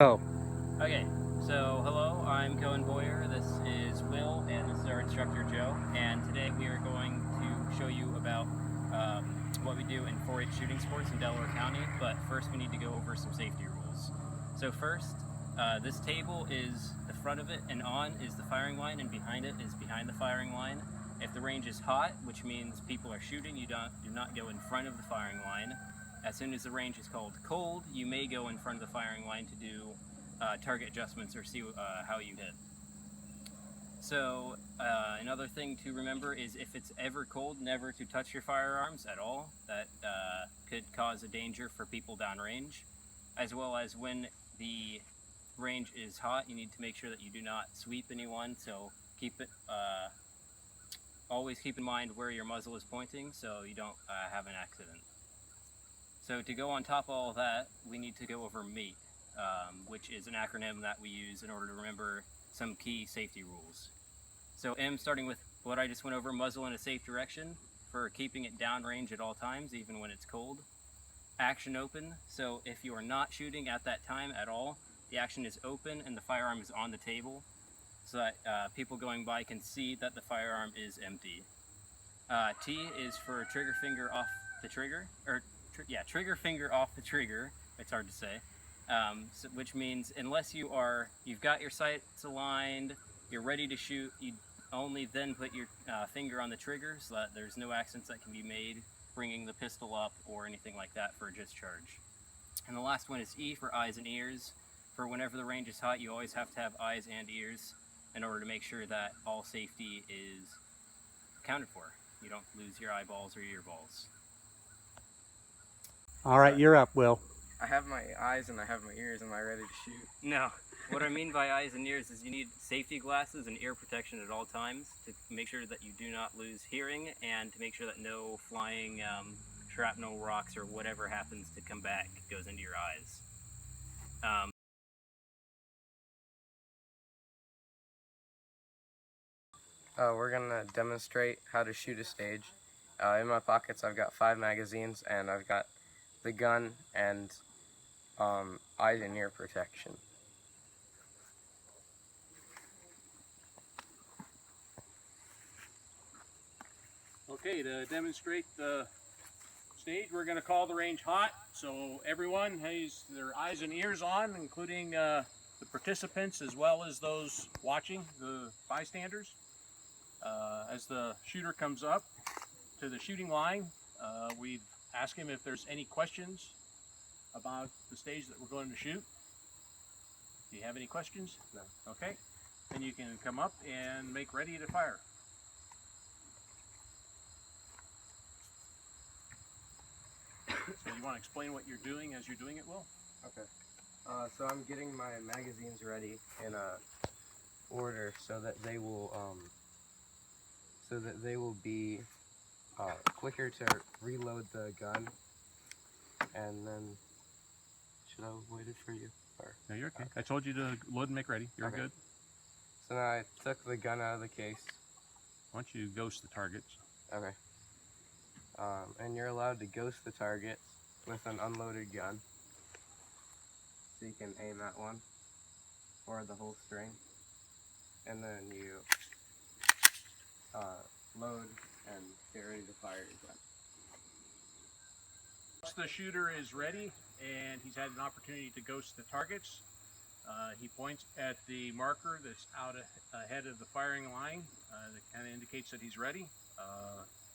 Oh, Okay, so hello, I'm Cohen Boyer, this is Will, and this is our instructor Joe, and today we are going to show you about what we do in 4-H shooting sports in Delaware County, but first we need to go over some safety rules. So first, this table is the front of it, and on is the firing line, and behind it is behind the firing line. If the range is hot, which means people are shooting, you do not go in front of the firing line. As soon as the range is called cold, you may go in front of the firing line to do target adjustments or see how you hit. So another thing to remember is if it's ever cold, never to touch your firearms at all. That could cause a danger for people downrange, as well as when the range is hot, you need to make sure that you do not sweep anyone. So always keep in mind where your muzzle is pointing so you don't have an accident. So to go on top of all of that, we need to go over MATE, which is an acronym that we use in order to remember some key safety rules. So M, starting with what I just went over, muzzle in a safe direction for keeping it downrange at all times, even when it's cold. Action open, so if you are not shooting at that time at all, the action is open and the firearm is on the table so that people going by can see that the firearm is empty. T is for trigger finger off the trigger, or trigger finger off the trigger. It's hard to say, which means unless you've got your sights aligned, you're ready to shoot, you only then put your finger on the trigger so that there's no accidents that can be made bringing the pistol up or anything like that for a discharge. And the last one is E for eyes and ears. For whenever the range is hot, you always have to have eyes and ears in order to make sure that all safety is accounted for. You don't lose your eyeballs or your earballs. all right, you're up, Will. I have my eyes and I have my ears. Am I ready to shoot? No. What I mean by eyes and ears is you need safety glasses and ear protection at all times to make sure that you do not lose hearing and to make sure that no flying shrapnel, rocks, or whatever happens to come back goes into your eyes. We're gonna demonstrate how to shoot a stage. In my pockets I've got 5 magazines and I've got the gun and eyes and ear protection. Okay, to demonstrate the stage, we're going to call the range hot. So everyone has their eyes and ears on, including the participants as well as those watching, the bystanders. As the shooter comes up to the shooting line, we ask him if there's any questions about the stage that we're going to shoot. Do you have any questions? No. Okay, then you can come up and make ready to fire. So you want to explain what you're doing as you're doing it, Will? Okay. So I'm getting my magazines ready in order so that they will be quicker to reload the gun. And then, should I have waited for you? Or? No, you're okay. I told you to load and make ready. You're good. So now I took the gun out of the case. Why don't you ghost the targets? Okay. And you're allowed to ghost the target with an unloaded gun. So you can aim at one or the whole string. And then you load and get ready to fire your gun. Once the shooter is ready and he's had an opportunity to ghost the targets, he points at the marker that's out ahead of the firing line. That kind of indicates that he's ready.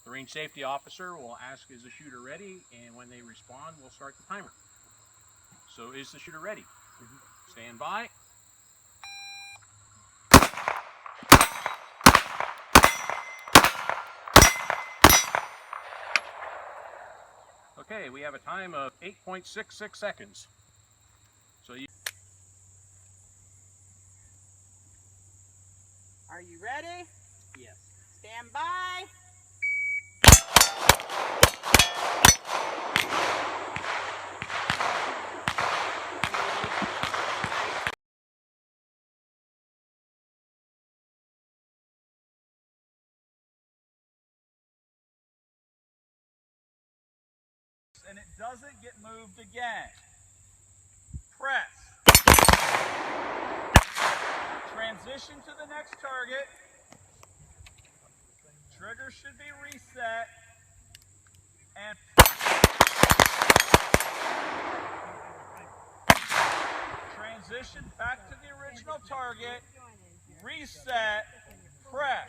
The range safety officer will ask, is the shooter ready? And when they respond, we'll start the timer. So is the shooter ready? Stand by. Okay, we have a time of 8.66 seconds. So you... Are you ready? Yes. Stand by. And it doesn't get moved again. Press. Transition to the next target. Trigger should be reset. And transition back to the original target. Reset. Press.